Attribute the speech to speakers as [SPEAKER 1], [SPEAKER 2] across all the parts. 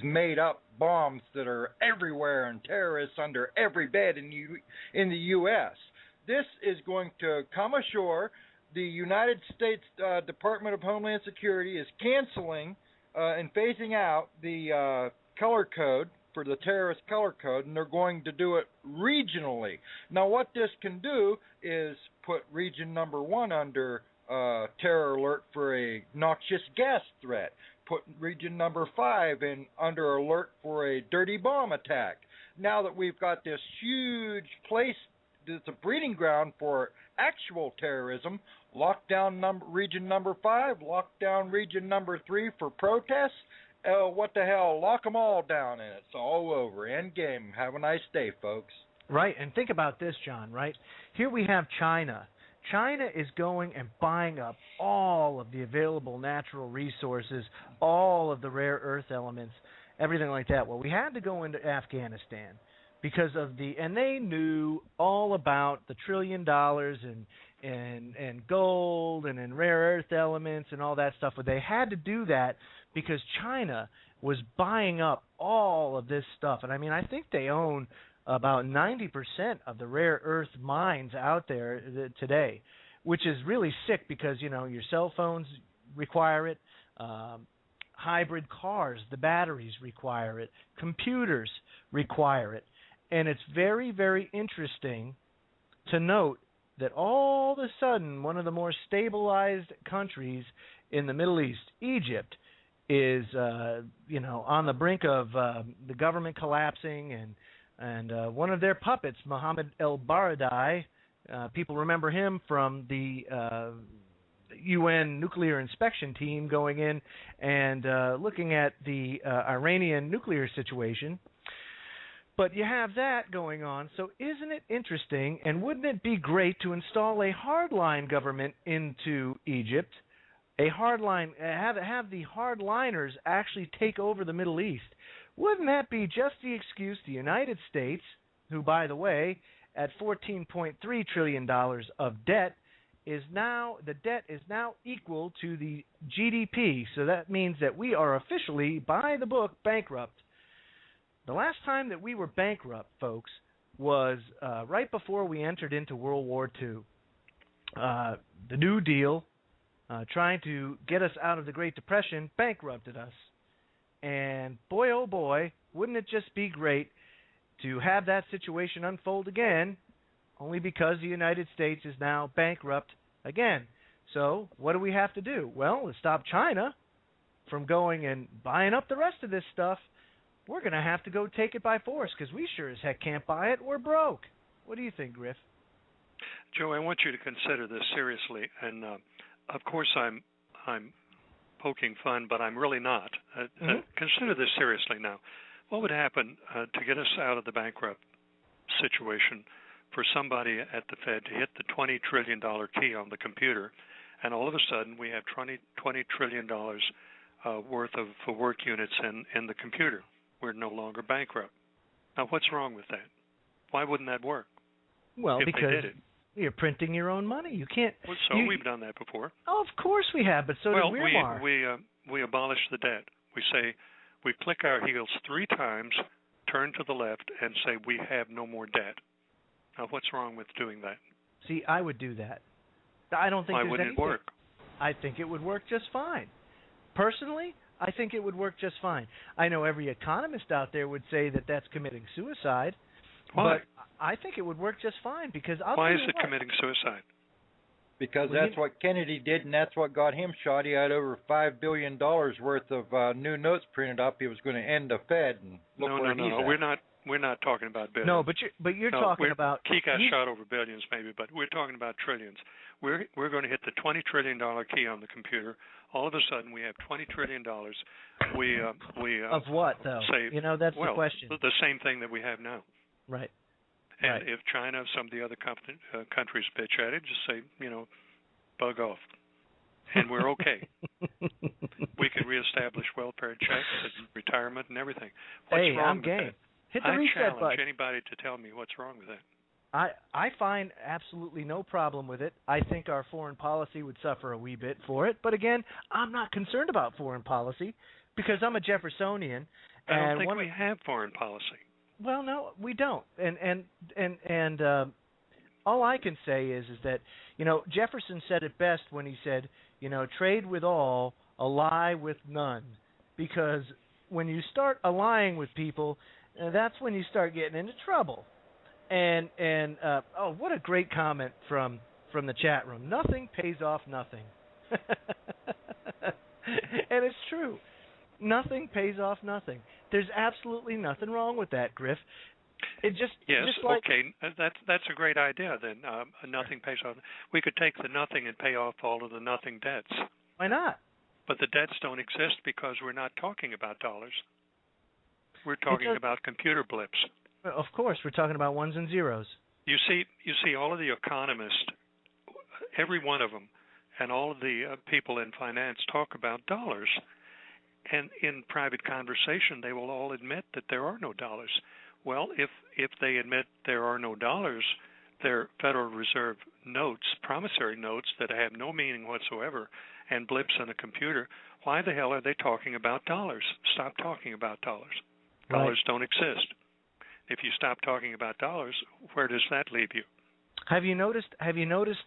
[SPEAKER 1] made up bombs that are everywhere and terrorists under every bed in the U.S. This is going to come ashore. The United States Department of Homeland Security is canceling and phasing out the color code for the terrorist color code, and they're going to do it regionally. Now, what this can do is put region number 1 under terror alert for a noxious gas threat, put region number 5 in under alert for a dirty bomb attack. Now that we've got this huge place that's a breeding ground for actual terrorism, lockdown region number 5, lockdown region number 3 for protests. What the hell? Lock them all down, and it's all over. End game. Have a nice day, folks.
[SPEAKER 2] Right, and think about this, John, right? Here we have China. China is going and buying up all of the available natural resources, all of the rare earth elements, everything like that. Well, we had to go into Afghanistan because of and they knew all about the $1 trillion and gold and in rare earth elements and all that stuff. But they had to do that because China was buying up all of this stuff. And I mean, I think they own about 90% of the rare earth mines out there today, which is really sick because, you know, your cell phones require it, hybrid cars, the batteries require it, computers require it. And it's very, very interesting to note that all of a sudden one of the more stabilized countries in the Middle East, Egypt, is on the brink of the government collapsing, and one of their puppets, Mohammed el-Baradei, people remember him from the UN nuclear inspection team going in and looking at the Iranian nuclear situation. But you have that going on, so isn't it interesting, and wouldn't it be great to install a hardline government into Egypt, a hardline, have the hardliners actually take over the Middle East? Wouldn't that be just the excuse the United States, who, by the way, at $14.3 trillion of debt, the debt is now equal to the GDP, so that means that we are officially, by the book, bankrupt. The last time that we were bankrupt, folks, was right before we entered into World War II. The New Deal, trying to get us out of the Great Depression, bankrupted us. And boy, oh boy, wouldn't it just be great to have that situation unfold again, only because the United States is now bankrupt again. So what do we have to do? Well, to stop China from going and buying up the rest of this stuff, we're going to have to go take it by force, because we sure as heck can't buy it. We're broke. What do you think, Griff?
[SPEAKER 3] Joe, I want you to consider this seriously, and of course I'm poking fun, but I'm really not. Consider this seriously now. What would happen to get us out of the bankrupt situation for somebody at the Fed to hit the $20 trillion key on the computer, and all of a sudden we have $20 trillion worth of work units in the computer? We're no longer bankrupt. Now, what's wrong with that? Why wouldn't that work?
[SPEAKER 2] Well, because you're printing your own money. You can't.
[SPEAKER 3] Well, we've done that before.
[SPEAKER 2] Oh, of course we have, but so did Weimar.
[SPEAKER 3] We abolish the debt. We say we click our heels 3 times, turn to the left, and say we have no more debt. Now, what's wrong with doing that?
[SPEAKER 2] See, I would do that. I don't think.
[SPEAKER 3] Why wouldn't it work?
[SPEAKER 2] I think it would work just fine. Personally, I think it would work just fine. I know every economist out there would say that that's committing suicide.
[SPEAKER 3] Why?
[SPEAKER 2] But I think it would work just fine, because
[SPEAKER 3] Why is it committing suicide?
[SPEAKER 1] Because that's what Kennedy did, and that's what got him shot. He had over $5 billion worth of new notes printed up. He was going to end the Fed. And look where he's at.
[SPEAKER 3] We're not talking about billions.
[SPEAKER 2] No, but you're talking about.
[SPEAKER 3] He got shot over billions, maybe, but we're talking about trillions. We're going to hit the $20 trillion key on the computer. All of a sudden, we have $20 trillion. We
[SPEAKER 2] of what, though? That's the question.
[SPEAKER 3] The same thing that we have now.
[SPEAKER 2] Right.
[SPEAKER 3] And if China, some of the other countries bitch at it, just say, bug off. And we're okay. We can reestablish welfare checks and retirement and everything. What's wrong
[SPEAKER 2] I'm game.
[SPEAKER 3] with that?
[SPEAKER 2] Hit the reset button.
[SPEAKER 3] I challenge anybody to tell me what's wrong with that.
[SPEAKER 2] I find absolutely no problem with it. I think our foreign policy would suffer a wee bit for it. But again, I'm not concerned about foreign policy because I'm a Jeffersonian,
[SPEAKER 3] I don't think we have foreign policy.
[SPEAKER 2] Well, no, we don't. And all I can say is that, Jefferson said it best when he said, trade with all, ally with none. Because when you start allying with people, that's when you start getting into trouble. And what a great comment from the chat room. Nothing pays off nothing. And it's true. Nothing pays off nothing. There's absolutely nothing wrong with that, Griff. It just like,
[SPEAKER 3] okay. That's a great idea. Then nothing pays off. We could take the nothing and pay off all of the nothing debts.
[SPEAKER 2] Why not?
[SPEAKER 3] But the debts don't exist because we're not talking about dollars. We're talking about computer blips.
[SPEAKER 2] Of course, we're talking about ones and zeros.
[SPEAKER 3] You see, all of the economists, every one of them, and all of the people in finance talk about dollars. And in private conversation, they will all admit that there are no dollars. Well, if they admit there are no dollars, they're Federal Reserve notes, promissory notes that have no meaning whatsoever, and blips on a computer, why the hell are they talking about dollars? Stop talking about dollars. Dollars don't exist. If you stop talking about dollars, where does that leave you?
[SPEAKER 2] Have you noticed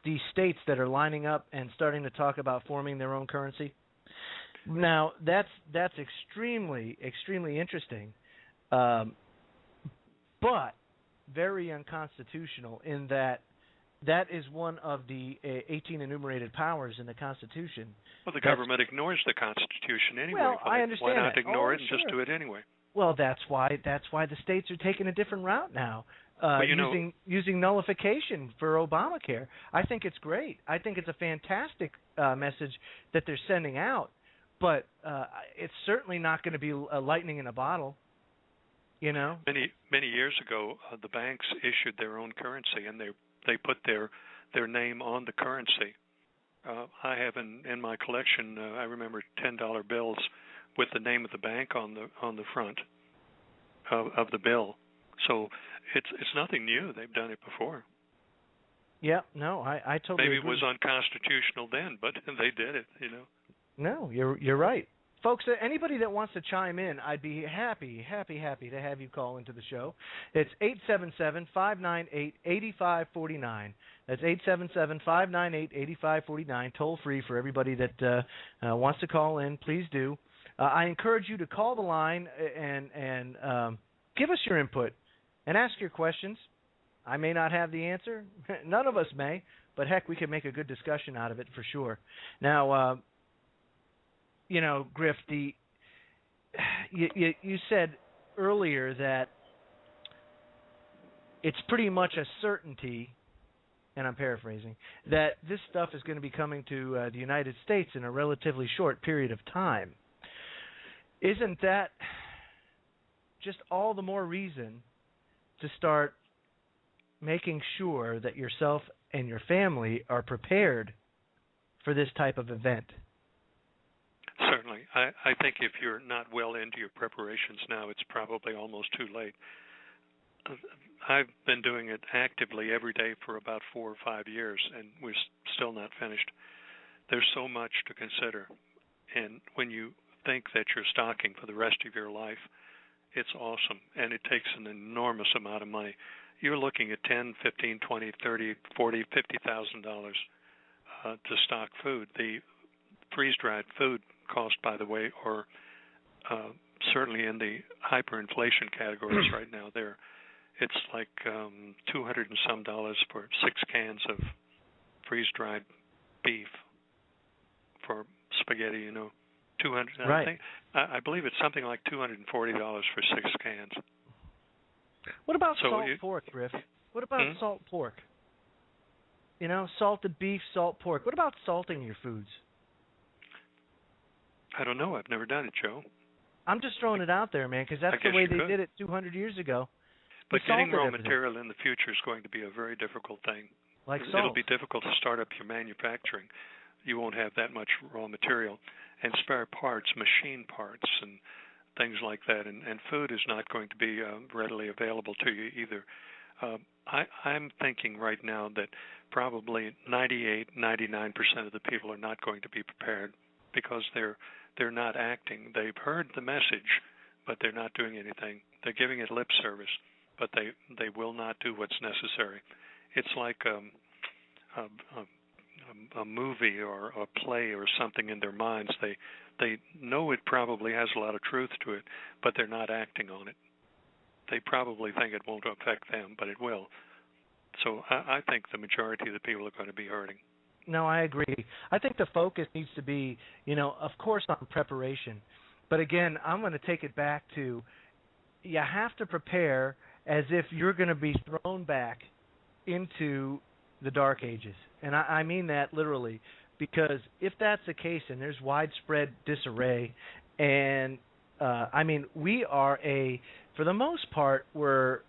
[SPEAKER 2] the states that are lining up and starting to talk about forming their own currency? Now, that's extremely, extremely interesting, but very unconstitutional in that is one of the 18 enumerated powers in the Constitution.
[SPEAKER 3] Well, the government ignores the Constitution anyway.
[SPEAKER 2] Well, I understand.
[SPEAKER 3] Why not ignore it and
[SPEAKER 2] sure.
[SPEAKER 3] just do it anyway?
[SPEAKER 2] Well, that's why the states are taking a different route now, using nullification for Obamacare. I think it's great. I think it's a fantastic message that they're sending out. But it's certainly not going to be a lightning in a bottle,
[SPEAKER 3] Many years ago, the banks issued their own currency, and they put their name on the currency. I have in my collection, I remember $10 bills with the name of the bank on the front of the bill. So it's nothing new. They've done it before.
[SPEAKER 2] Yeah, no, I totally
[SPEAKER 3] agree. Maybe
[SPEAKER 2] it
[SPEAKER 3] was unconstitutional then, but they did it,
[SPEAKER 2] No, you're right. Folks, anybody that wants to chime in, I'd be happy to have you call into the show. It's 877-598-8549. That's 877-598-8549, toll free for everybody that wants to call in. Please do. I encourage you to call the line and give us your input and ask your questions. I may not have the answer. None of us may, but heck, we can make a good discussion out of it for sure. Now, Griff, you said earlier that it's pretty much a certainty, and I'm paraphrasing, that this stuff is going to be coming to the United States in a relatively short period of time. Isn't that just all the more reason to start making sure that yourself and your family are prepared for this type of event?
[SPEAKER 3] Certainly. I think if you're not well into your preparations now, it's probably almost too late. I've been doing it actively every day for about 4 or 5 years, and we're still not finished. There's so much to consider. And when you think that you're stocking for the rest of your life, it's awesome. And it takes an enormous amount of money. You're looking at $10, $15, $20, $30, $40, $50,000 to stock food. The freeze-dried food cost, by the way, are certainly in the hyperinflation categories right now. It's like $200 and some for 6 cans of freeze-dried beef for spaghetti. 200.
[SPEAKER 2] Right.
[SPEAKER 3] I believe it's something like $240 for 6 cans.
[SPEAKER 2] What about salt pork, Griff? What about salt pork? Salted beef, salt pork. What about salting your foods?
[SPEAKER 3] I don't know. I've never done it, Joe.
[SPEAKER 2] I'm just throwing it out there, man, because that's the way they did it 200 years ago.
[SPEAKER 3] But getting raw material in the future is going to be a very difficult thing.
[SPEAKER 2] Like salt.
[SPEAKER 3] It'll be difficult to start up your manufacturing. You won't have that much raw material. And spare parts, machine parts, and things like that. And food is not going to be readily available to you either. I'm thinking right now that probably 99% of the people are not going to be prepared because they're not acting. They've heard the message, but they're not doing anything. They're giving it lip service, but they will not do what's necessary. It's like a movie or a play or something in their minds. They know it probably has a lot of truth to it, but they're not acting on it. They probably think it won't affect them, but it will. So I think the majority of the people are going to be hurting.
[SPEAKER 2] No, I agree. I think the focus needs to be, of course, on preparation. But again, I'm going to take it back to you have to prepare as if you're going to be thrown back into the Dark Ages. And I mean that literally, because if that's the case and there's widespread disarray, and we are for the most part, we're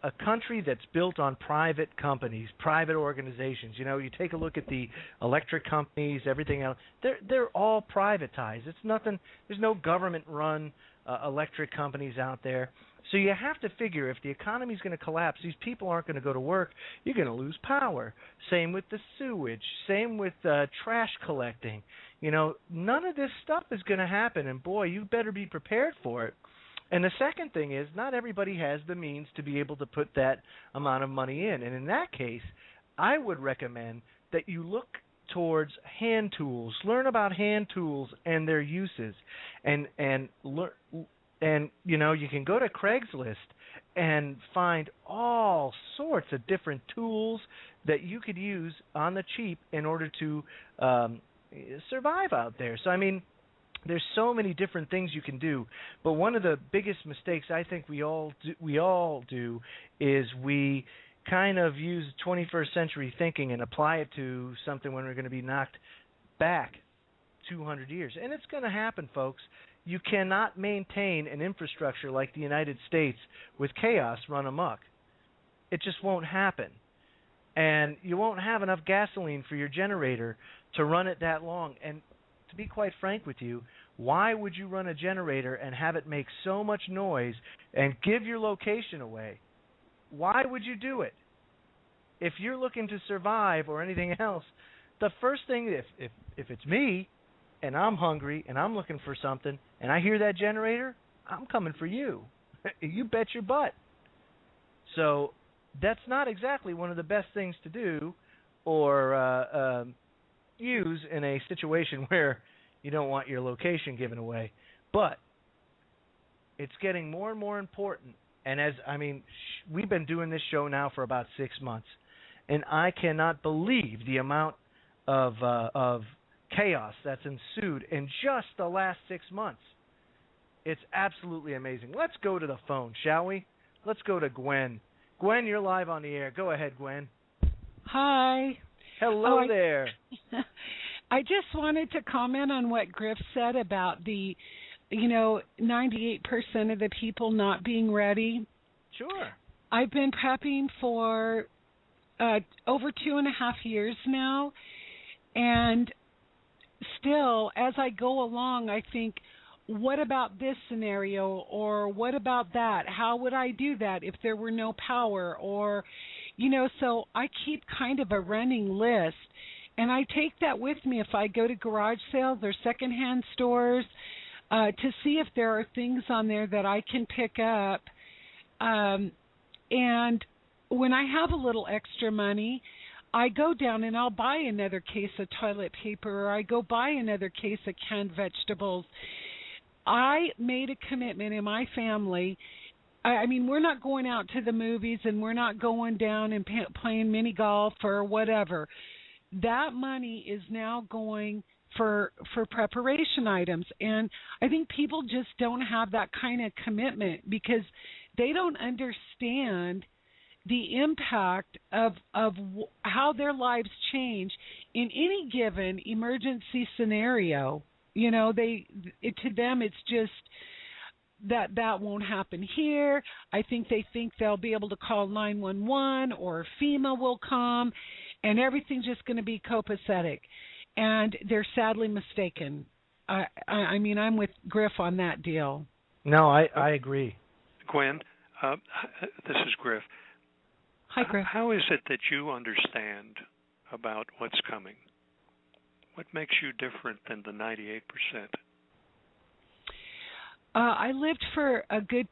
[SPEAKER 2] a country that's built on private companies, private organizations. You take a look at the electric companies, everything else. They're all privatized. It's nothing. There's no government-run electric companies out there. So you have to figure if the economy is going to collapse, these people aren't going to go to work. You're going to lose power. Same with the sewage. Same with trash collecting. None of this stuff is going to happen, and boy, you better be prepared for it. And the second thing is, not everybody has the means to be able to put that amount of money in. And in that case, I would recommend that you look towards hand tools, learn about hand tools and their uses, and you can go to Craigslist and find all sorts of different tools that you could use on the cheap in order to survive out there. So there's so many different things you can do, but one of the biggest mistakes I think we all do is we kind of use 21st century thinking and apply it to something when we're going to be knocked back 200 years. And it's going to happen, folks. You cannot maintain an infrastructure like the United States with chaos run amok. It just won't happen. And you won't have enough gasoline for your generator to run it that long. And to be quite frank with you, why would you run a generator and have it make so much noise and give your location away? Why would you do it? If you're looking to survive or anything else, the first thing, if it's me and I'm hungry and I'm looking for something and I hear that generator, I'm coming for you. You bet your butt. So that's not exactly one of the best things to do or use in a situation where you don't want your location given away. But it's getting more and more important. And we've been doing this show now for about 6 months, and I cannot believe the amount of chaos that's ensued in just the last 6 months. It's absolutely amazing. Let's go to the phone, shall we? Let's go to Gwen. Gwen, you're live on the air. Go ahead, Gwen.
[SPEAKER 4] Hi.
[SPEAKER 2] Hello there.
[SPEAKER 4] I just wanted to comment on what Griff said about the 98% of the people not being ready.
[SPEAKER 2] Sure.
[SPEAKER 4] I've been prepping for over 2.5 years now, and still, as I go along, I think, what about this scenario, or what about that? How would I do that if there were no power? Or, so I keep kind of a running list, and I take that with me if I go to garage sales or secondhand stores to see if there are things on there that I can pick up. And when I have a little extra money, I go down and I'll buy another case of toilet paper, or I go buy another case of canned vegetables. I made a commitment in my family. We're not going out to the movies, and we're not going down and playing mini golf or whatever. That money is now going for preparation items. And I think people just don't have that kind of commitment because they don't understand the impact of how their lives change in any given emergency scenario. To them, it's just that won't happen here. I think they think they'll be able to call 911 or FEMA will come, and everything's just going to be copacetic. And they're sadly mistaken. I'm with Griff on that deal.
[SPEAKER 2] No, I agree.
[SPEAKER 3] Gwen, this is Griff.
[SPEAKER 4] Hi, Griff.
[SPEAKER 3] How is it that you understand about what's coming? What makes you different than the 98%?
[SPEAKER 4] I lived for a good